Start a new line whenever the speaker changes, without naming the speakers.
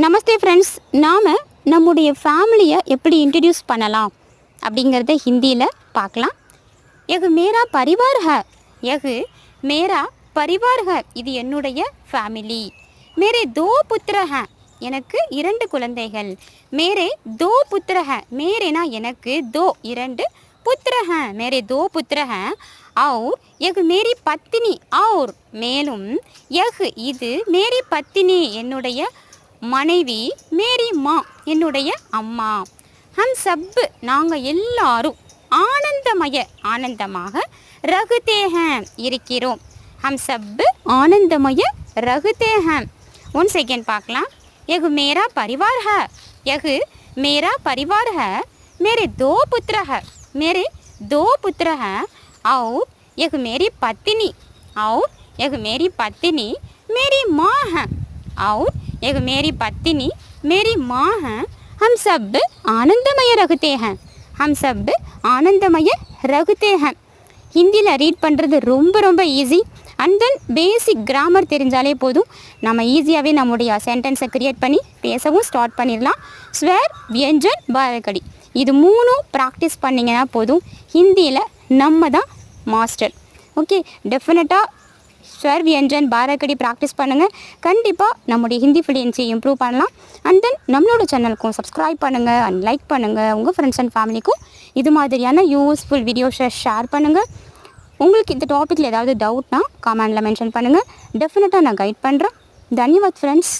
நமஸ்தே friends, நாம் நம்முடைய ஃபேமிலியை எப்படி இன்ட்ரடியூஸ் பண்ணலாம் அப்படிங்கிறத ஹிந்தியில் பார்க்கலாம். எகு மேரா பரிவார் ஹை, எகு மேரா பரிவார் ஹை, இது என்னுடைய ஃபேமிலி. மேரே தோ புத்திர ஹை, எனக்கு 2 குழந்தைகள். மேரே தோ புத்திர ஹை, மேரேனா எனக்கு, தோ 2, புத்திர ஹை மேரே தோ புத்திர ஹை. और यह मेरी पत्नी और மேலும் यह இது मेरी पत्नी என்னுடைய மனைவி, மேரி மா என்னுடைய அம்மா. ஹம் சப் நாங்கள் எல்லாரும் ஆனந்தமாக ரகுதே ஹேம் இருக்கிறோம். ஹம் சப் ஆனந்தமய ரகுதே ஹேம். ஒன் செகண்ட் பார்க்கலாம். यह मेरा परिवार है, यह मेरा परिवार है. मेरे 2 पुत्र है, मेरे 2 पुत्र हैं. और यह मेरी पत्नी, और यह मेरी पत्नी मेरी माँ है. और यह मेरी पत्नी मेरी माँ है. हम सब आनंदमय रखते हैं, हम सब आनंदमय रखते हैं. ஹிந்தியில் ரீட் பண்ணுறது ரொம்ப easy. And then basic grammar தெரிஞ்சாலே போதும், நம்ம ஈஸியாகவே நம்முடைய சென்டென்ஸை க்ரியேட் பண்ணி பேசவும் ஸ்டார்ட் பண்ணிடலாம். ஸ்வர், வியஞ்சன், பாரகடி இது 3 ப்ராக்டிஸ் பண்ணிங்கன்னா போதும், ஹிந்தியில் நம்ம தான் மாஸ்டர். ஓகே, டெஃபினட்டாக ஸ்வர், வியஞ்சன், பாரகடி ப்ராக்டிஸ் பண்ணுங்கள். கண்டிப்பாக நம்முடைய ஹிந்தி ஃப்ளூயன்சியை இம்ப்ரூவ் பண்ணலாம். அண்ட் தென் நம்மளோட சேனலுக்கும் சப்ஸ்கிரைப் பண்ணுங்கள் அண்ட் லைக் பண்ணுங்கள். உங்கள் ஃப்ரெண்ட்ஸ் அண்ட் ஃபேமிலிக்கும் இது மாதிரியான யூஸ்ஃபுல் வீடியோஸை ஷேர் பண்ணுங்கள். உங்களுக்கு இந்த டாப்பிக்கில் ஏதாவது டவுட்னா கமெண்டில் மென்ஷன் பண்ணுங்கள். டெஃபினட்டாக நான் கைட் பண்ணுறேன். தன்யவாத் ஃப்ரெண்ட்ஸ்.